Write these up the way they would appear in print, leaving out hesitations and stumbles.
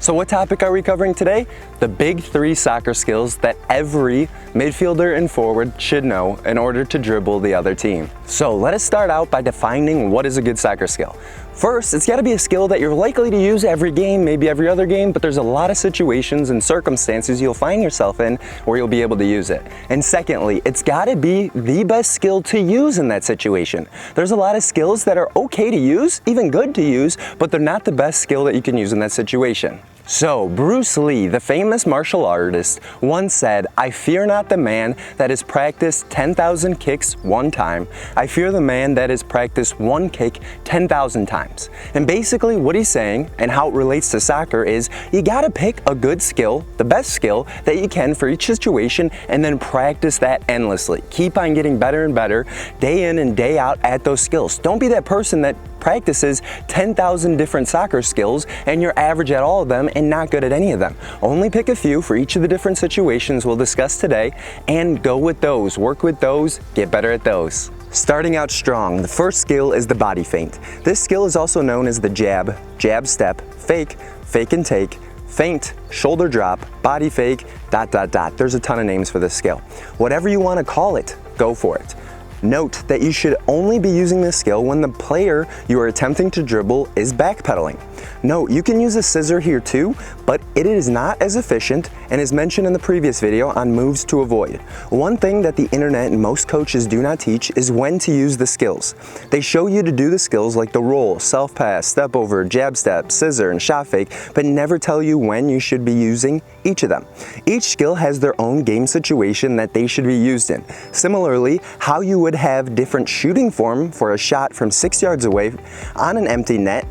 So what topic are we covering today? The big three soccer skills that every midfielder and forward should know in order to dribble the other team. So let us start out by defining what is a good soccer skill. First, it's got to be a skill that you're likely to use every game, maybe every other game, but there's a lot of situations and circumstances you'll find yourself in where you'll be able to use it. And secondly, it's got to be the best skill to use in that situation. There's a lot of skills that are okay to use, even good to use, but they're not the best skill that you can use in that situation. So, Bruce Lee, the famous martial artist, once said, "I fear not the man that has practiced 10,000 kicks one time. I fear the man that has practiced one kick 10,000 times." And basically what he's saying, and how it relates to soccer, is you gotta pick a good skill, the best skill that you can for each situation, and then practice that endlessly. Keep on getting better and better, day in and day out at those skills. Don't be that person that practices 10,000 different soccer skills and you're average at all of them and not good at any of them. Only pick a few for each of the different situations we'll discuss today and go with those, work with those, get better at those. Starting out strong, the first skill is the body feint. This skill is also known as the jab, jab step, fake, fake and take, feint, shoulder drop, body fake, ... There's a ton of names for this skill. Whatever you want to call it, go for it. Note that you should only be using this skill when the player you are attempting to dribble is backpedaling. Note, you can use a scissor here too, but it is not as efficient and is mentioned in the previous video on moves to avoid. One thing that the internet and most coaches do not teach is when to use the skills. They show you to do the skills like the roll, self-pass, step over, jab step, scissor, and shot fake, but never tell you when you should be using each of them. Each skill has their own game situation that they should be used in. Similarly, how you would have different shooting form for a shot from 6 yards away on an empty net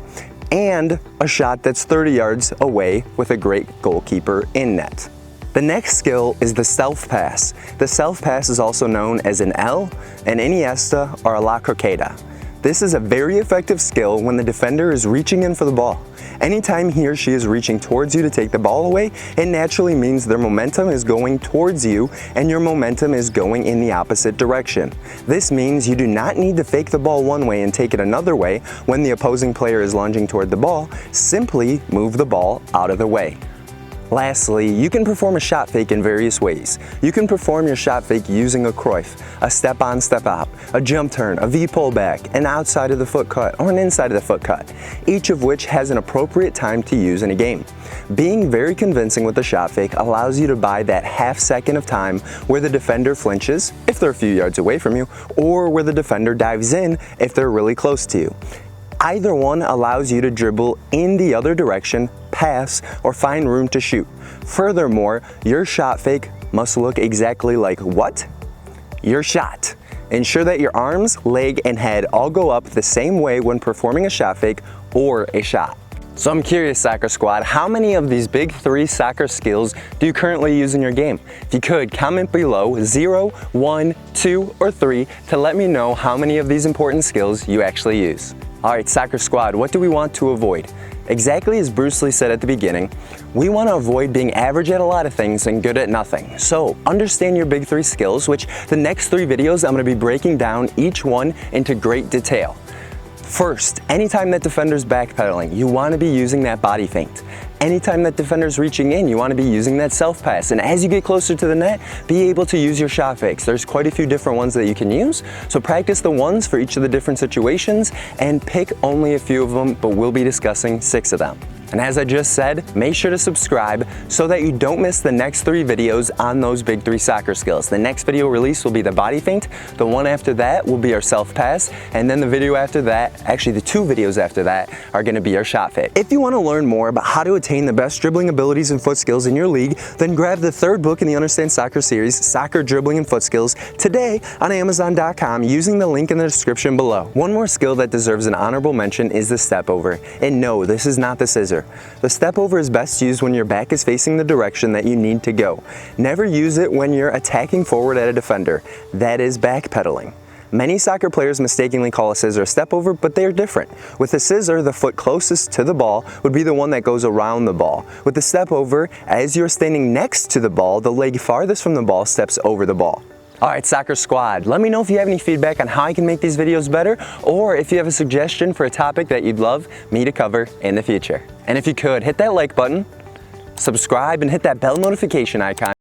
and a shot that's 30 yards away with a great goalkeeper in net. The next skill is the self-pass. The self-pass is also known as an L, an Iniesta, or a La Croqueta. This is a very effective skill when the defender is reaching in for the ball. Anytime he or she is reaching towards you to take the ball away, it naturally means their momentum is going towards you and your momentum is going in the opposite direction. This means you do not need to fake the ball one way and take it another way when the opposing player is lunging toward the ball. Simply move the ball out of the way. Lastly, you can perform a shot fake in various ways. You can perform your shot fake using a Cruyff, a step on, step out, a jump turn, a V pull back, an outside of the foot cut, or an inside of the foot cut, each of which has an appropriate time to use in a game. Being very convincing with the shot fake allows you to buy that half second of time where the defender flinches, if they're a few yards away from you, or where the defender dives in if they're really close to you. Either one allows you to dribble in the other direction, pass, or find room to shoot. Furthermore, your shot fake must look exactly like what? Your shot. Ensure that your arms, leg, and head all go up the same way when performing a shot fake or a shot. So I'm curious, Soccer Squad, how many of these big three soccer skills do you currently use in your game? If you could, comment below 0, 1, 2, or 3 to let me know how many of these important skills you actually use. Alright, Soccer Squad, what do we want to avoid? Exactly as Bruce Lee said at the beginning, we want to avoid being average at a lot of things and good at nothing. So, understand your big three skills, which the next 3 videos I'm going to be breaking down each one into great detail. First, anytime that defender's backpedaling, you want to be using that body feint. Anytime that defender's reaching in, you want to be using that self-pass. And as you get closer to the net, be able to use your shot fakes. There's quite a few different ones that you can use. So practice the ones for each of the different situations and pick only a few of them, but we'll be discussing 6 of them. And as I just said, make sure to subscribe so that you don't miss the next 3 videos on those big 3 soccer skills. The next video release will be the body feint, the one after that will be our self-pass, and then the video after that, actually the 2 videos after that, are going to be our shot fake. If you want to learn more about how to attain the best dribbling abilities and foot skills in your league, then grab the 3rd book in the Understand Soccer series, Soccer Dribbling and Foot Skills, today on Amazon.com using the link in the description below. One more skill that deserves an honorable mention is the step over. And no, this is not the scissor. The step over is best used when your back is facing the direction that you need to go. Never use it when you're attacking forward at a defender. That is backpedaling. Many soccer players mistakenly call a scissor a step over, but they are different. With a scissor, the foot closest to the ball would be the one that goes around the ball. With the step over, as you're standing next to the ball, the leg farthest from the ball steps over the ball. Alright, Soccer Squad, let me know if you have any feedback on how I can make these videos better, or if you have a suggestion for a topic that you'd love me to cover in the future. And if you could, hit that like button, subscribe, and hit that bell notification icon.